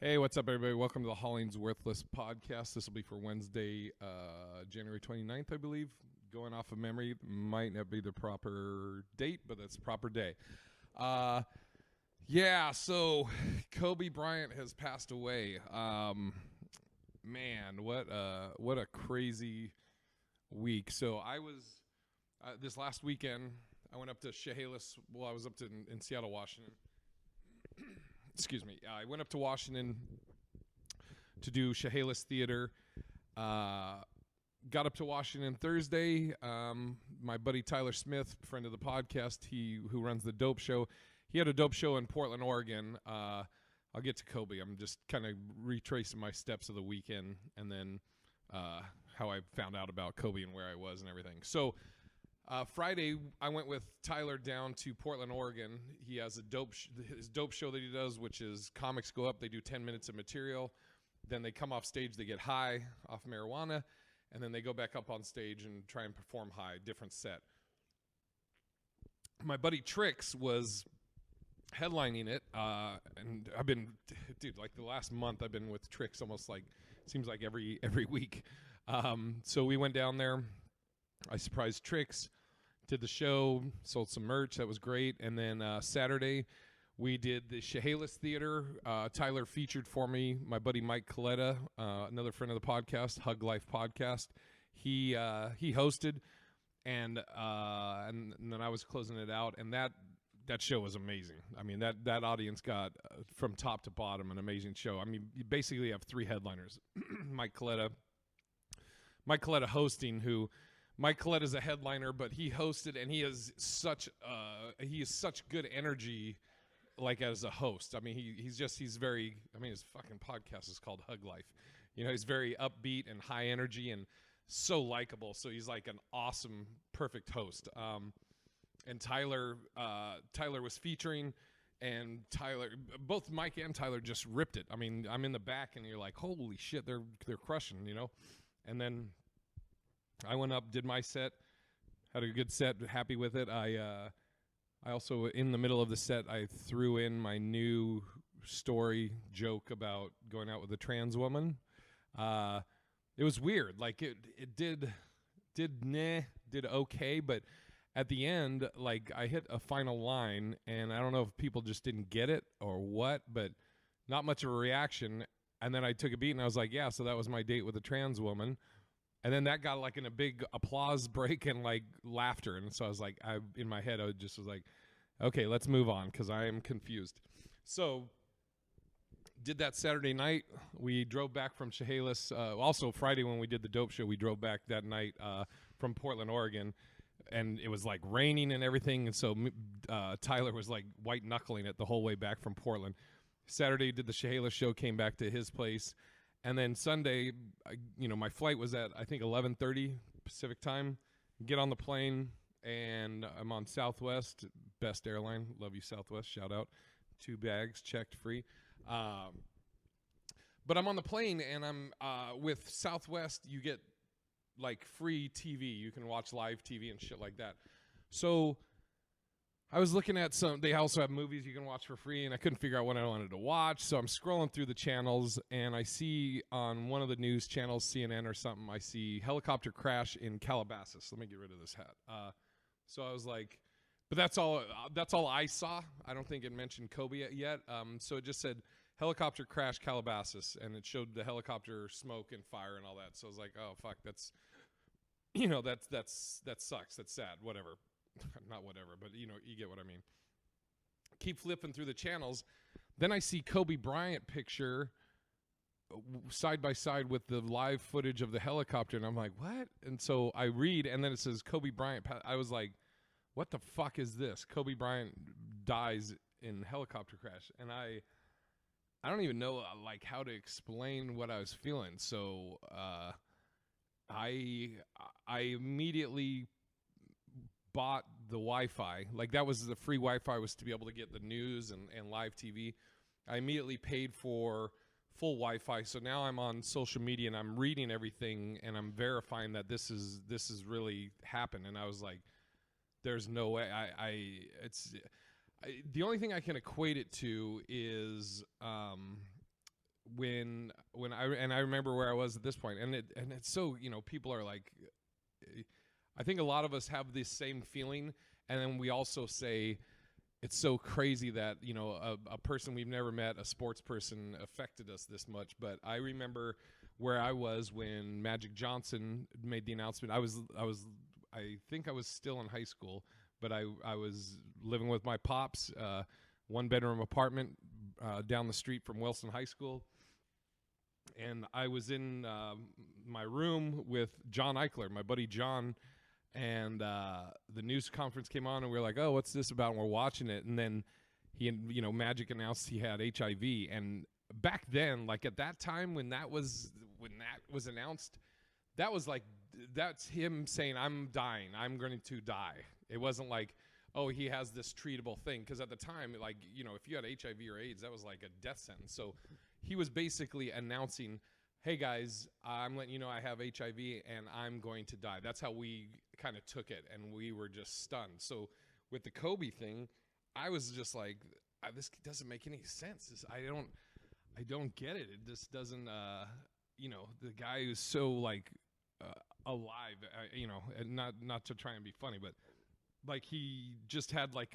Hey, what's up, everybody? Welcome to the HollingsWorthless podcast. This will be for Wednesday, January 29th, I believe. Going off of memory, might not be the proper date, but that's the proper day. So Kobe Bryant has passed away. Man, what a crazy week. So I was this last weekend. I went up to Chehalis. Well, I was up in Seattle, Washington. Excuse me. I went up to Washington to do Chehalis Theater. Got up to Washington Thursday. My buddy Tyler Smith, friend of the podcast, who runs the Dope Show, he had a Dope Show in Portland, Oregon. I'll get to Kobe. I'm just kind of retracing my steps of the weekend and then how I found out about Kobe and where I was and everything. So Friday, I went with Tyler down to Portland, Oregon. He has his dope show that he does, which is comics go up. They do 10 minutes of material. Then they come off stage. They get high off marijuana. And then they go back up on stage and try and perform high, different set. My buddy Trix was headlining it. And I've been, like the last month, I've been with Trix almost like, seems like every week. So we went down there. I surprised Trix, did the show, sold some merch. That was great. And then Saturday, we did the Chehalis Theater. Tyler featured for me my buddy Mike Coletta, another friend of the podcast, Hug Life Podcast. He hosted, and then I was closing it out. And that show was amazing. I mean, that audience got, from top to bottom, an amazing show. I mean, you basically have three headliners. Mike Coletta hosting, who... Mike Colette is a headliner, but he hosted, and he is such good energy, like as a host. I mean, he's very. I mean, his fucking podcast is called Hug Life. You know, he's very upbeat and high energy and so likable. So he's like an awesome, perfect host. And Tyler was featuring, and both Mike and Tyler just ripped it. I mean, I'm in the back, and you're like, holy shit, they're crushing, you know, and then. I went up, did my set, had a good set, happy with it. I also, in the middle of the set, I threw in my new story joke about going out with a trans woman. It was weird. Like, it did okay, but at the end, like, I hit a final line, and I don't know if people just didn't get it or what, but not much of a reaction. And then I took a beat, and I was like, yeah, so that was my date with a trans woman. And then that got like in a big applause break and like laughter. And so I was like, in my head, I just was like, okay, let's move on because I am confused. So did that Saturday night. We drove back from Chehalis. Also Friday when we did the Dope Show, we drove back that night from Portland, Oregon. And it was like raining and everything. And so Tyler was like white knuckling it the whole way back from Portland. Saturday did the Chehalis show, came back to his place. And then Sunday, my flight was at, I think, 11:30 Pacific time. Get on the plane, and I'm on Southwest, best airline. Love you, Southwest. Shout out. 2 bags, checked, free. But I'm on the plane, and I'm with Southwest. You get, like, free TV. You can watch live TV and shit like that. So I was looking at they also have movies you can watch for free, and I couldn't figure out what I wanted to watch. So I'm scrolling through the channels, and I see on one of the news channels, CNN or something, I see helicopter crash in Calabasas. Let me get rid of this hat. So I was like, but that's all I saw. I don't think it mentioned Kobe yet. So it just said helicopter crash Calabasas, and it showed the helicopter smoke and fire and all that. So I was like, oh, fuck, that sucks. That's sad. Whatever. Not whatever, but you get what I mean. Keep flipping through the channels. Then I see Kobe Bryant picture side by side with the live footage of the helicopter, and I'm like, what? And so I read, and then it says Kobe Bryant. I was like, what the fuck is this? Kobe Bryant dies in helicopter crash. And I don't even know like how to explain what I was feeling. So I immediately bought the Wi-Fi. Like, that was the free Wi-Fi, was to be able to get the news and live TV. I immediately paid for full Wi-Fi. So now I'm on social media and I'm reading everything and I'm verifying that this is really happened. And I was like, there's no way. The only thing I can equate it to is I remember where I was at this point, and it's so, people are like, I think a lot of us have this same feeling, and then we also say it's so crazy that a person we've never met, a sports person, affected us this much. But I remember where I was when Magic Johnson made the announcement. I think I was still in high school, but I was living with my pops, 1-bedroom apartment down the street from Wilson High School. And I was in my room with John Eichler, my buddy John, and the news conference came on, and we were like, oh, what's this about? And we're watching it. And then Magic announced he had HIV. And back then, like at that time when that was announced, that's him saying, I'm dying. I'm going to die. It wasn't like, oh, he has this treatable thing. Because at the time, like, if you had HIV or AIDS, that was like a death sentence. So he was basically announcing, hey, guys, I'm letting you know I have HIV and I'm going to die. That's how we kind of took it, and we were just stunned. So with the Kobe thing, I was just like, this doesn't make any sense. I don't get it. It just doesn't, the guy who's so, like, alive, and not to try and be funny, but, like, he just had, like,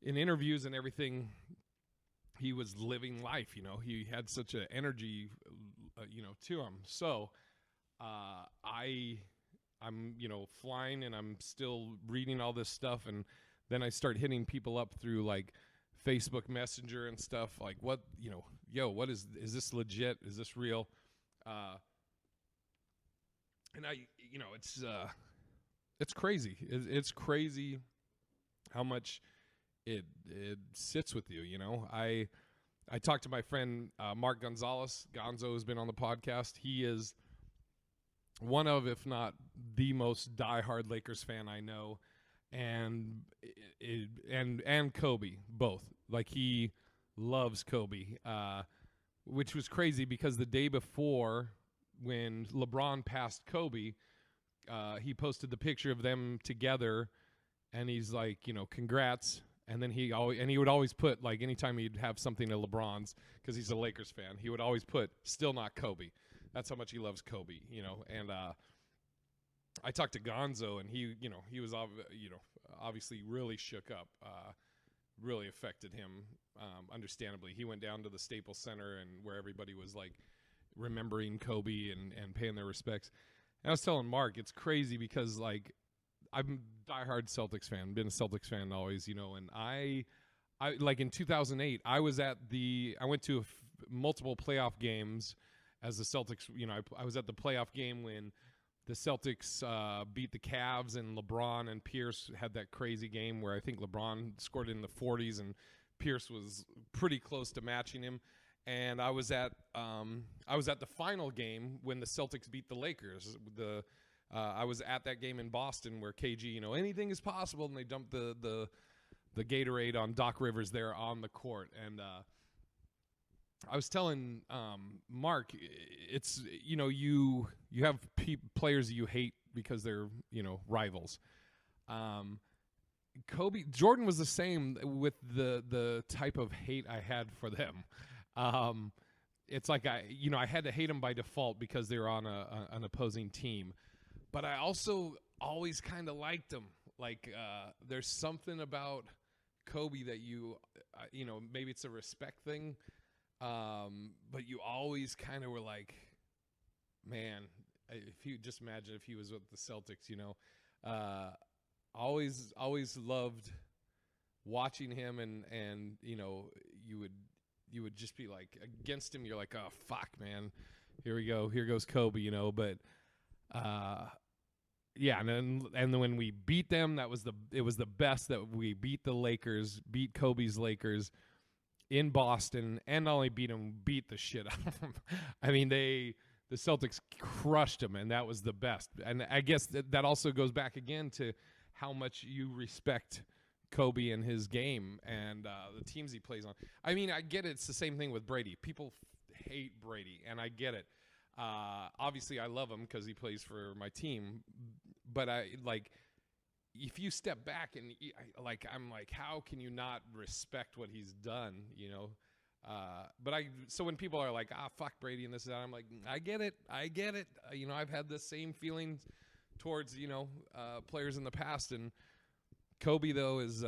in interviews and everything, he was living life, he had such an energy, to him. So I'm flying, and I'm still reading all this stuff, and then I start hitting people up through like Facebook Messenger and stuff, like, what is this legit? Is this real? And it's crazy. It's crazy how much it sits with you. I talked to my friend Mark Gonzalez. Gonzo has been on the podcast. He is one of, if not the most diehard Lakers fan I know, and Kobe, both. Like, he loves Kobe, which was crazy because the day before, when LeBron passed Kobe, he posted the picture of them together, and he's like, congrats. And then he would always put, like, anytime he'd have something to LeBron's, because he's a Lakers fan, he would always put, still not Kobe. That's how much he loves Kobe, And I talked to Gonzo, and he was, obviously really shook up, really affected him, understandably. He went down to the Staples Center, and where everybody was, like, remembering Kobe and paying their respects. And I was telling Mark, it's crazy because, like, I'm a diehard Celtics fan, been a Celtics fan always, and I like in 2008, I went to multiple playoff games as the Celtics, I was at the playoff game when the Celtics beat the Cavs, and LeBron and Pierce had that crazy game where I think LeBron scored in the 40s and Pierce was pretty close to matching him. And I was at the final game when the Celtics beat the Lakers. I was at that game in Boston where KG, anything is possible, and they dumped the Gatorade on Doc Rivers there on the court. And I was telling Mark, it's you have players you hate because they're rivals. Jordan was the same with the type of hate I had for them. It's like I had to hate them by default because they were on an opposing team. But I also always kind of liked him. Like, there's something about Kobe that maybe it's a respect thing, but you always kind of were like, man, if you just imagine if he was with the Celtics, always loved watching him, and you would just be like against him. You're like, oh fuck, man, here we go, here goes Kobe, but. Yeah, and then when we beat them, it was the best that we beat the Lakers, beat Kobe's Lakers in Boston, and not only beat the shit out of them. I mean, the Celtics crushed them, and that was the best. And I guess that also goes back again to how much you respect Kobe and his game and the teams he plays on. I mean, I get it. It's the same thing with Brady. People hate Brady, and I get it. Obviously I love him because he plays for my team, but if you step back and I'm like, how can you not respect what he's done? So when people are like, fuck Brady and this and that, I'm like, I get it. I've had the same feelings towards, players in the past. And Kobe, though, is,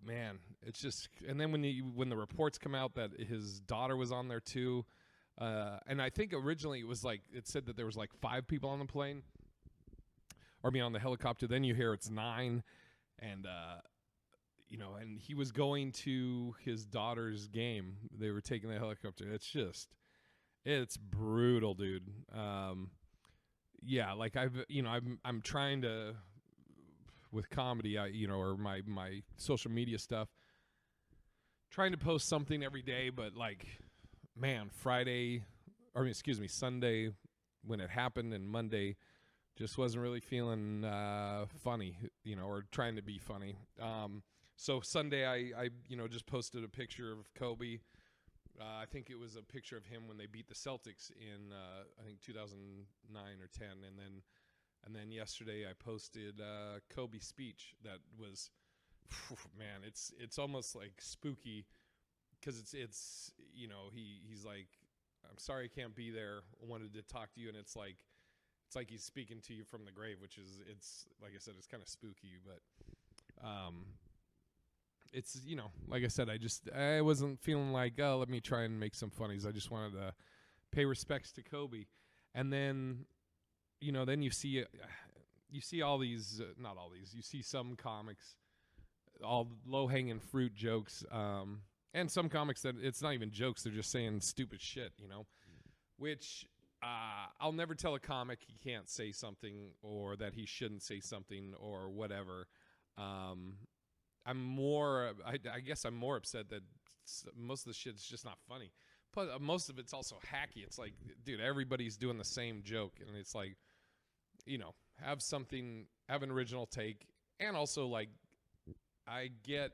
man, it's just, and then when the reports come out that his daughter was on there too, and I think originally it said that there was like 5 people on the plane, on the helicopter. Then you hear it's 9, and, and he was going to his daughter's game. They were taking the helicopter. It's brutal, dude. Yeah, like I'm trying to, with comedy, or my social media stuff, trying to post something every day, but like, man, Sunday when it happened, and Monday just wasn't really feeling funny, or trying to be funny. So Sunday I just posted a picture of Kobe. I think it was a picture of him when they beat the Celtics in I think 2009 or 10, and then yesterday I posted Kobe's speech. That was, man, it's almost like spooky, because it's he's like, I'm sorry I can't be there. I wanted to talk to you, and it's like he's speaking to you from the grave, which is, it's like I said, it's kind of spooky, but it's, like I said, I wasn't feeling like, oh, let me try and make some funnies. I just wanted to pay respects to Kobe. And then, then you see all these, not all these, you see some comics, all low-hanging fruit jokes, and some comics that it's not even jokes, they're just saying stupid shit, which I'll never tell a comic he can't say something, or that he shouldn't say something, or whatever. I guess I'm more upset that most of the shit's just not funny. Plus, most of it's also hacky. It's like, dude, everybody's doing the same joke, and it's like, have an original take, and also, like, I get,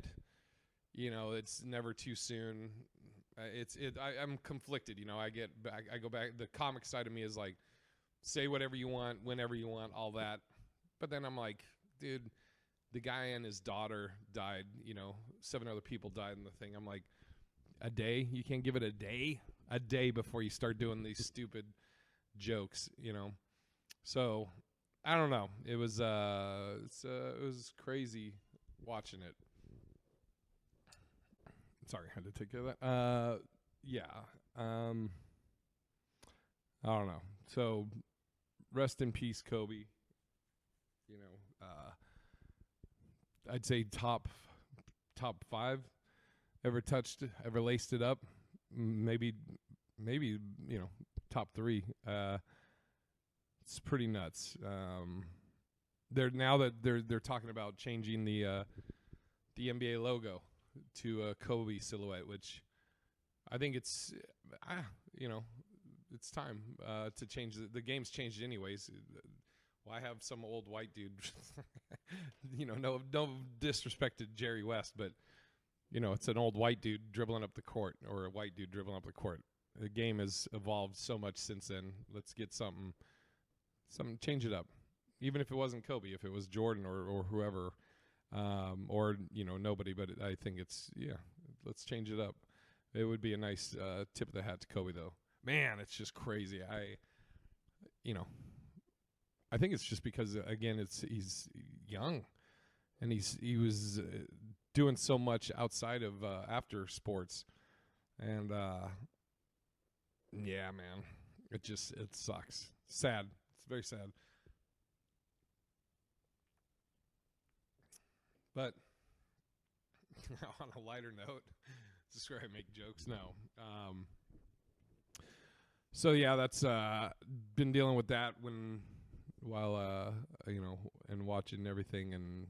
it's never too soon. I'm conflicted, I go back. The comic side of me is like, say whatever you want, whenever you want, all that. But then I'm like, dude, the guy and his daughter died, 7 other people died in the thing. I'm like, a day? You can't give it a day? A day before you start doing these stupid jokes, So, I don't know. It was crazy watching it. Sorry, I had to take care of that. Yeah. I don't know. So, rest in peace, Kobe. I'd say top 5 ever laced it up. Maybe top 3. It's pretty nuts. They're talking about changing the NBA logo to a Kobe silhouette, which I think it's it's time to change. The game's changed anyways. Well, I have some old white dude, no disrespect to Jerry West, but it's an old white dude dribbling up the court, or a white dude dribbling up the court. The game has evolved so much since then. Let's get something, change it up. Even if it wasn't Kobe, if it was Jordan or whoever, or nobody, but I think let's change it up. It would be a nice tip of the hat to Kobe, though. Man, it's just crazy. I think it's just because, again, he's young, and he was doing so much outside of after sports, and yeah, man, it sucks. Sad. It's very sad. But on a lighter note, is this where I make jokes? No. So yeah, that's been dealing with that while and watching everything, and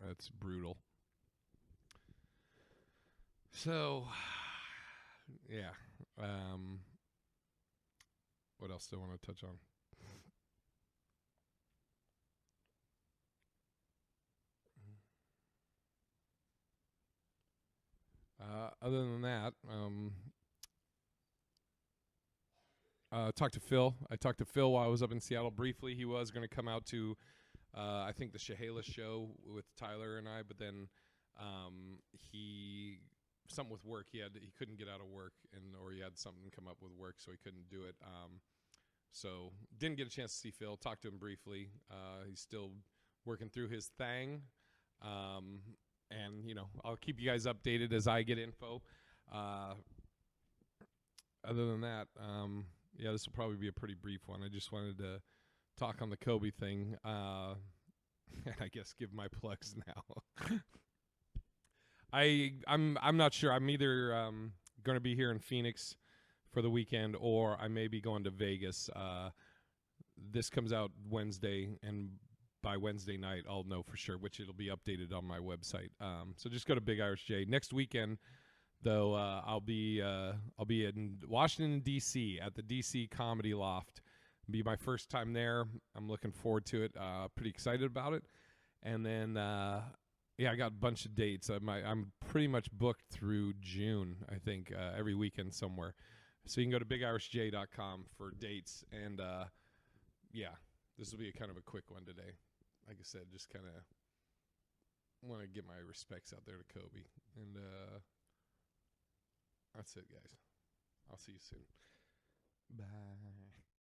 that's brutal. So yeah, what else do I want to touch on? Other than that, talked to Phil. I talked to Phil while I was up in Seattle briefly. He was going to come out to, I think, the Chehalis show with Tyler and I, but then He something with work. He couldn't get out of work, or he had something come up with work, so he couldn't do it. So didn't get a chance to see Phil. Talked to him briefly. He's still working through his thing. And I'll keep you guys updated as I get info. Other than that, this will probably be a pretty brief one. I just wanted to talk on the Kobe thing, and I guess give my plugs now. I'm not sure. I'm either going to be here in Phoenix for the weekend, or I may be going to Vegas. This comes out Wednesday, and by Wednesday night I'll know for sure, which it'll be updated on my website. So just go to Big Irish J. Next weekend, though, I'll be in Washington D.C. at the D.C. Comedy Loft. It'll be my first time there. I'm looking forward to it. Pretty excited about it. And then I got a bunch of dates. I'm pretty much booked through June, I think, every weekend somewhere. So you can go to bigirishj.com for dates. And this will be kind of a quick one today. Like I said, just kind of want to get my respects out there to Kobe. And that's it, guys. I'll see you soon. Bye.